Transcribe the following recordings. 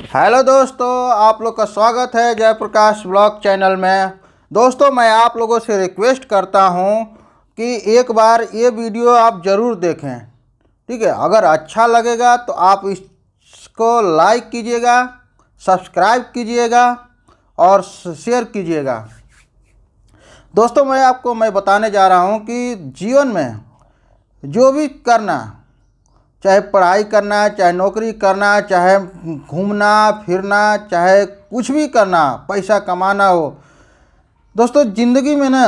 Hello दोस्तों, आप लोग का स्वागत है जयप्रकाश ब्लॉग चैनल में। दोस्तों, मैं आप लोगों से रिक्वेस्ट करता हूं कि एक बार ये वीडियो आप ज़रूर देखें। ठीक है, अगर अच्छा लगेगा तो आप इसको लाइक कीजिएगा, सब्सक्राइब कीजिएगा और शेयर कीजिएगा। दोस्तों, मैं बताने जा रहा हूं कि जीवन में जो भी करना, चाहे पढ़ाई करना, चाहे नौकरी करना, चाहे घूमना फिरना, चाहे कुछ भी करना, पैसा कमाना हो, दोस्तों ज़िंदगी में ना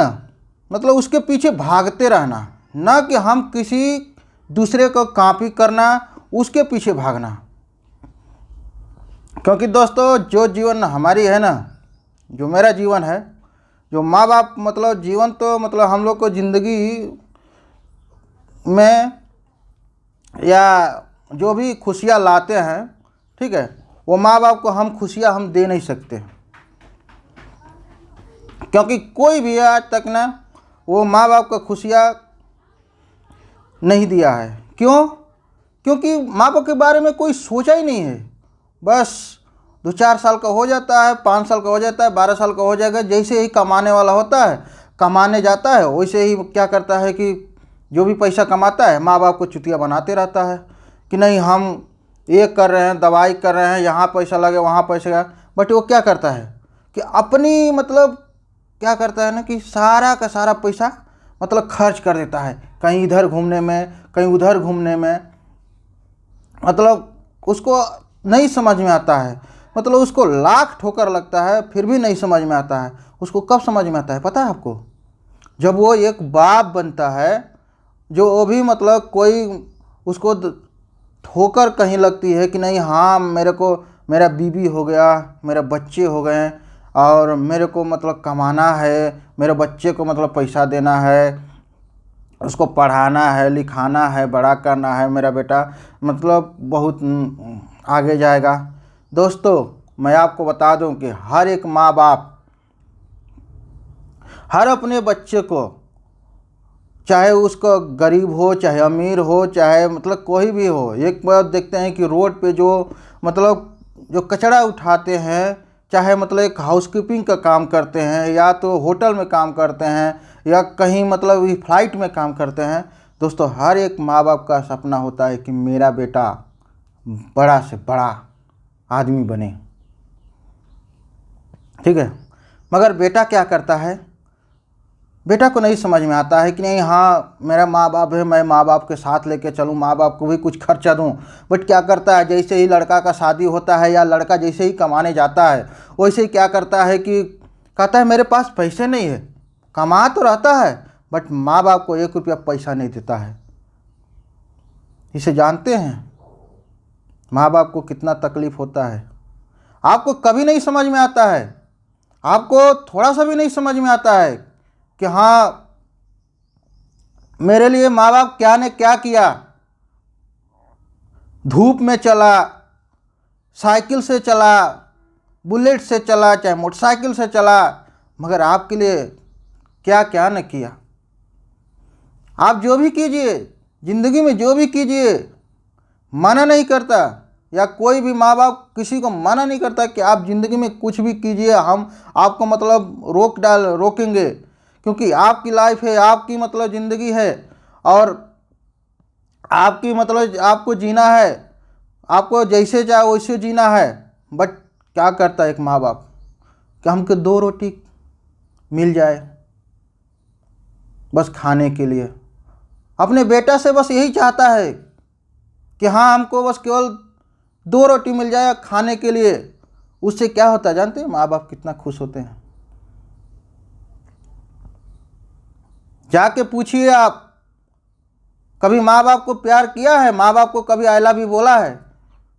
मतलब उसके पीछे भागते रहना, ना कि हम किसी दूसरे को कॉपी करना, उसके पीछे भागना। क्योंकि दोस्तों जो जीवन हमारी है ना, जो मेरा जीवन है, जो माँ बाप मतलब जीवन तो मतलब हम लोग को ज़िंदगी में या जो भी खुशियाँ लाते हैं, ठीक है, वो माँ बाप को हम खुशियाँ हम दे नहीं सकते। क्योंकि कोई भी आज तक ना वो माँ बाप को खुशियाँ नहीं दिया है। क्यों? क्योंकि माँ बाप के बारे में कोई सोचा ही नहीं है। बस 2-4 साल का हो जाता है, 5 साल का हो जाता है, 12 साल का हो जाएगा, जैसे ही कमाने वाला होता है, कमाने जाता है, वैसे ही क्या करता है कि जो भी पैसा कमाता है माँ बाप को चुतिया बनाते रहता है कि नहीं हम ये कर रहे हैं, दवाई कर रहे हैं, यहाँ पैसा लगे वहाँ पैसा लगे। बट वो क्या करता है कि अपनी मतलब क्या करता है ना कि सारा का सारा पैसा मतलब खर्च कर देता है, कहीं इधर घूमने में, कहीं उधर घूमने में। मतलब उसको नहीं समझ में आता है, मतलब उसको लाख ठोकर लगता है फिर भी नहीं समझ में आता है। उसको कब समझ में आता है पता है आपको? जब वो एक बाप बनता है, जो वो भी मतलब कोई उसको ठोकर कहीं लगती है कि नहीं हाँ मेरे को मेरा बीवी हो गया, मेरे बच्चे हो गए और मेरे को मतलब कमाना है, मेरे बच्चे को मतलब पैसा देना है, उसको पढ़ाना है, लिखाना है, बड़ा करना है, मेरा बेटा मतलब बहुत आगे जाएगा। दोस्तों, मैं आपको बता दूं कि हर एक माँ बाप हर अपने बच्चे को, चाहे उसको गरीब हो, चाहे अमीर हो, चाहे मतलब कोई भी हो, एक बार देखते हैं कि रोड पे जो मतलब जो कचरा उठाते हैं, चाहे मतलब एक हाउसकीपिंग का काम करते हैं, या तो होटल में काम करते हैं, या कहीं मतलब फ्लाइट में काम करते हैं। दोस्तों, हर एक माँ बाप का सपना होता है कि मेरा बेटा बड़ा से बड़ा आदमी बने। ठीक है, मगर बेटा क्या करता है, बेटा को नहीं समझ में आता है कि नहीं हाँ मेरा माँ बाप है, मैं माँ बाप के साथ लेके चलूँ, माँ बाप को भी कुछ खर्चा दूँ। बट क्या करता है, जैसे ही लड़का का शादी होता है या लड़का जैसे ही कमाने जाता है, वैसे ही क्या करता है कि कहता है मेरे पास पैसे नहीं है। कमा तो रहता है बट माँ बाप को 1 रुपया पैसा नहीं देता है। इसे जानते हैं माँ बाप को कितना तकलीफ होता है? आपको कभी नहीं समझ में आता है, आपको थोड़ा सा भी नहीं समझ में आता है कि हाँ मेरे लिए माँ बाप क्या ने क्या किया। धूप में चला, साइकिल से चला, बुलेट से चला, चाहे मोटरसाइकिल से चला, मगर आपके लिए क्या क्या न किया। आप जो भी कीजिए ज़िंदगी में, जो भी कीजिए, मना नहीं करता, या कोई भी माँ बाप किसी को मना नहीं करता कि आप ज़िंदगी में कुछ भी कीजिए, हम आपको मतलब रोकेंगे। क्योंकि आपकी लाइफ है, आपकी मतलब ज़िंदगी है, और आपकी मतलब आपको जीना है, आपको जैसे चाहे वैसे जीना है। बट क्या करता है एक माँ बाप कि हमको 2 रोटी मिल जाए बस खाने के लिए। अपने बेटा से बस यही चाहता है कि हाँ हमको बस केवल 2 रोटी मिल जाए खाने के लिए। उससे क्या होता है जानते हैं माँ बाप कितना खुश होते हैं? जाके पूछिए आप, कभी माँ बाप को प्यार किया है? माँ बाप को कभी आई लव यू बोला है?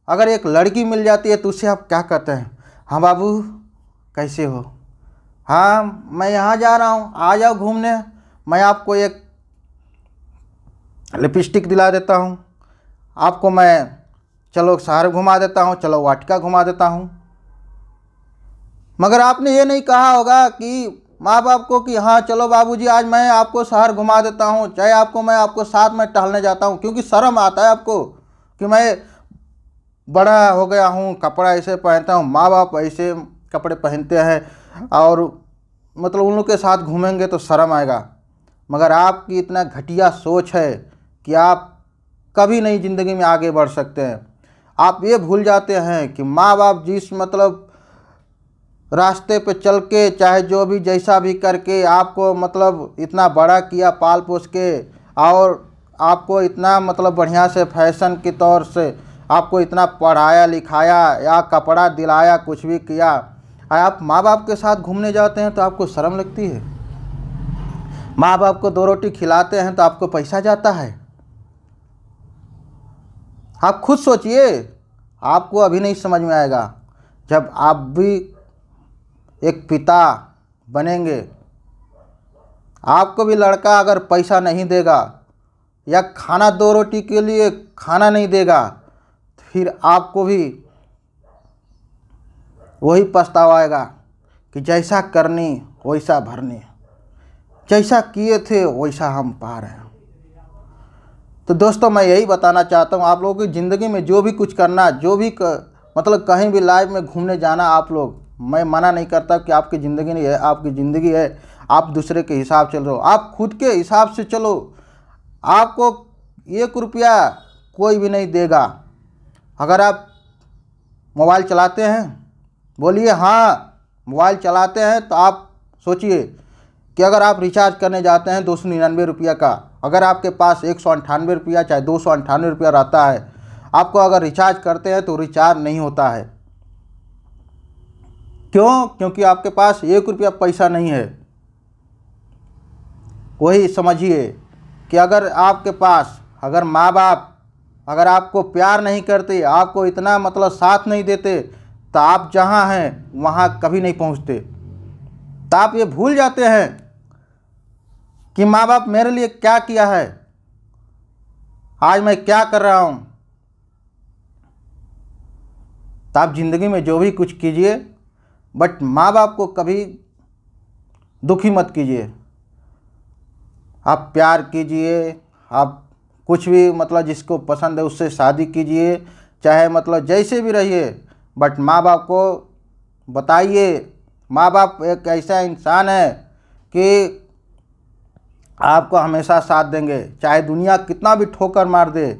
अगर एक लड़की मिल जाती है तो उससे आप क्या कहते हैं? हाँ बाबू कैसे हो, हाँ मैं यहाँ जा रहा हूँ, आ जाओ घूमने, मैं आपको एक लिपस्टिक दिला देता हूँ, आपको मैं चलो शहर घुमा देता हूँ, चलो वाटिका घुमा देता हूँ। मगर आपने ये नहीं कहा होगा कि माँ बाप को कि हाँ चलो बाबूजी आज मैं आपको शहर घुमा देता हूँ, चाहे मैं आपको साथ में टहलने जाता हूँ। क्योंकि शर्म आता है आपको कि मैं बड़ा हो गया हूँ, कपड़ा ऐसे पहनता हूँ, माँ बाप ऐसे कपड़े पहनते हैं और मतलब उन लोग के साथ घूमेंगे तो शर्म आएगा। मगर आपकी इतना घटिया सोच है कि आप कभी नहीं ज़िंदगी में आगे बढ़ सकते हैं। आप ये भूल जाते हैं कि माँ बाप जिस मतलब रास्ते पे चल के, चाहे जो भी जैसा भी करके आपको मतलब इतना बड़ा किया पाल पोस के, और आपको इतना मतलब बढ़िया से फैशन के तौर से आपको इतना पढ़ाया लिखाया या कपड़ा दिलाया, कुछ भी किया, आप माँ बाप के साथ घूमने जाते हैं तो आपको शर्म लगती है। माँ बाप को 2 रोटी खिलाते हैं तो आपको पैसा जाता है। आप खुद सोचिए, आपको अभी नहीं समझ में आएगा। जब आप भी एक पिता बनेंगे, आपको भी लड़का अगर पैसा नहीं देगा या खाना 2 रोटी के लिए खाना नहीं देगा, तो फिर आपको भी वही पछतावा आएगा कि जैसा करनी वैसा भरनी, जैसा किए थे वैसा हम पा रहे हैं। तो दोस्तों, मैं यही बताना चाहता हूँ, आप लोगों की ज़िंदगी में जो भी कुछ करना, जो भी मतलब कहीं भी लाइफ में घूमने जाना, आप लोग, मैं मना नहीं करता कि आपकी ज़िंदगी नहीं है, आपकी ज़िंदगी है, आप दूसरे के हिसाब चल रहे हो, आप खुद के हिसाब से चलो। आपको 1 रुपया कोई भी नहीं देगा। अगर आप मोबाइल चलाते हैं, बोलिए हाँ मोबाइल चलाते हैं, तो आप सोचिए कि अगर आप रिचार्ज करने जाते हैं 299 रुपया का, अगर आपके पास 198 रुपया चाहे 298 रुपया रहता है, आपको अगर रिचार्ज करते हैं तो रिचार्ज नहीं होता है। क्यों? क्योंकि आपके पास 1 रुपया पैसा नहीं है। वही समझिए कि अगर आपके पास, अगर माँ बाप अगर आपको प्यार नहीं करते, आपको इतना मतलब साथ नहीं देते, तो आप जहाँ हैं वहाँ कभी नहीं पहुँचते। तो आप ये भूल जाते हैं कि माँ बाप मेरे लिए क्या किया है, आज मैं क्या कर रहा हूँ। तो आप ज़िंदगी में जो भी कुछ कीजिए, बट माँ बाप को कभी दुखी मत कीजिए। आप प्यार कीजिए, आप कुछ भी मतलब जिसको पसंद है उससे शादी कीजिए, चाहे मतलब जैसे भी रहिए, बट माँ बाप को बताइए। माँ बाप एक ऐसा इंसान है कि आपको हमेशा साथ देंगे, चाहे दुनिया कितना भी ठोकर मार दे।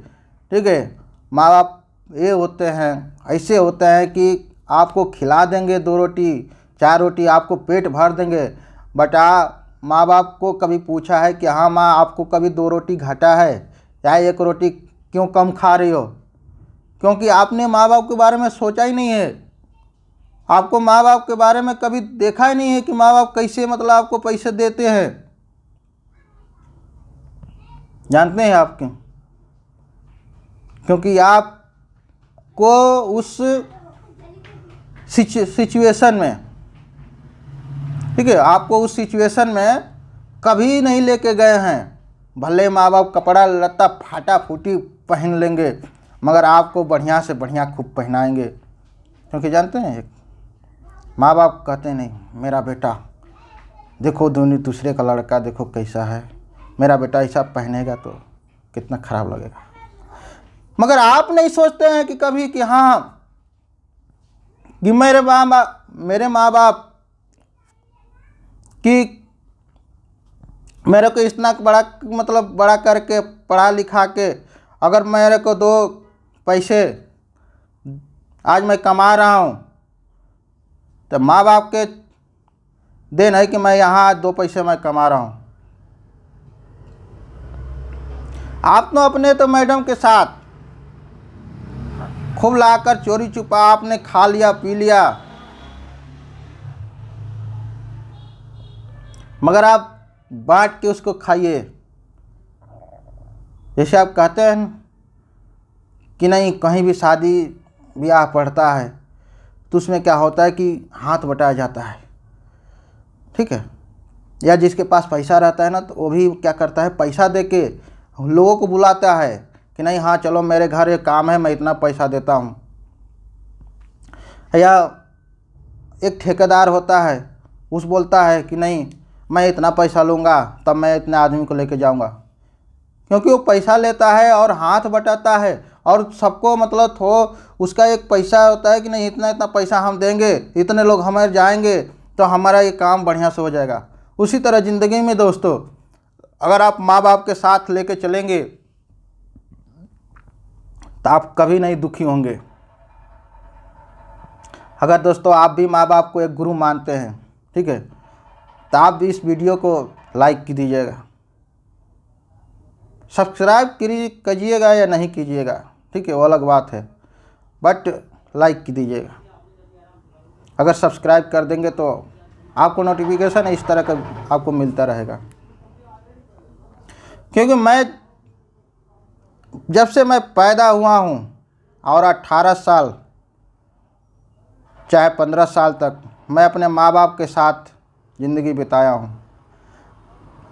ठीक है, माँ बाप ये होते हैं, ऐसे होते हैं कि आपको खिला देंगे 2 रोटी 4 रोटी, आपको पेट भर देंगे। बट माँ बाप को कभी पूछा है कि हाँ माँ, आपको कभी 2 रोटी घटा है या 1 रोटी क्यों कम खा रही हो? क्योंकि आपने माँ बाप के बारे में सोचा ही नहीं है। आपको माँ बाप के बारे में कभी देखा ही नहीं है कि माँ बाप कैसे मतलब आपको पैसे देते हैं। जानते हैं आप क्यों? क्योंकि आपको उस सिचुएशन में, ठीक है, आपको उस सिचुएशन में कभी नहीं लेके गए हैं। भले माँ बाप कपड़ा लत्ता फाटा फूटी पहन लेंगे, मगर आपको बढ़िया से बढ़िया खूब पहनाएंगे। क्योंकि जानते हैं, माँ बाप कहते नहीं, मेरा बेटा देखो दूसरे का लड़का देखो कैसा है, मेरा बेटा ऐसा पहनेगा तो कितना खराब लगेगा। मगर आप नहीं सोचते हैं कि कभी कि हाँ, कि मेरे माँ बाप कि मेरे को इतना बड़ा मतलब बड़ा करके पढ़ा लिखा के, अगर मेरे को 2 पैसे आज मैं कमा रहा हूँ, तो माँ बाप के देन है कि मैं यहाँ आज 2 पैसे मैं कमा रहा हूँ। आप तो अपने तो मैडम के साथ खूब लाकर चोरी छुपा आपने खा लिया पी लिया, मगर आप बांट के उसको खाइए। जैसे आप कहते हैं कि नहीं, कहीं भी शादी ब्याह पड़ता है तो उसमें क्या होता है कि हाथ बटाया जाता है। ठीक है, या जिसके पास पैसा रहता है ना, तो वो भी क्या करता है, पैसा दे के लोगों को बुलाता है कि नहीं हाँ चलो मेरे घर एक काम है, मैं इतना पैसा देता हूँ। या एक ठेकेदार होता है, उस बोलता है कि नहीं मैं इतना पैसा लूँगा तब मैं इतने आदमी को लेके जाऊँगा। क्योंकि वो पैसा लेता है और हाथ बटाता है और सबको मतलब उसका एक पैसा होता है कि नहीं इतना इतना पैसा हम देंगे, इतने लोग हमारे जाएंगे तो हमारा ये काम बढ़िया से हो जाएगा। उसी तरह ज़िंदगी में दोस्तों, अगर आप माँ बाप के साथ लेके चलेंगे तो आप कभी नहीं दुखी होंगे। अगर दोस्तों आप भी माँ बाप को एक गुरु मानते हैं, ठीक है, तो आप भी इस वीडियो को लाइक की दीजिएगा, सब्सक्राइब कीजिएगा या नहीं कीजिएगा, ठीक है, वो अलग बात है, बट लाइक की दीजिएगा। अगर सब्सक्राइब कर देंगे तो आपको नोटिफिकेशन इस तरह का आपको मिलता रहेगा। क्योंकि जब से मैं पैदा हुआ हूँ और 18 साल चाहे 15 साल तक मैं अपने माँ बाप के साथ ज़िंदगी बिताया हूँ।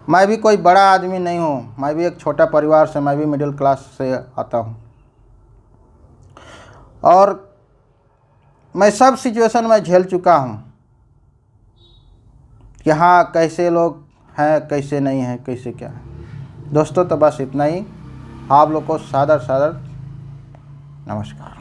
मैं भी कोई बड़ा आदमी नहीं हूँ, मैं भी एक छोटा परिवार से, मैं भी मिडिल क्लास से आता हूँ, और मैं सब सिचुएशन में झेल चुका हूँ कि हाँ कैसे लोग हैं, कैसे नहीं हैं, कैसे क्या है। दोस्तों तो बस इतना ही, आप लोग को सादर नमस्कार।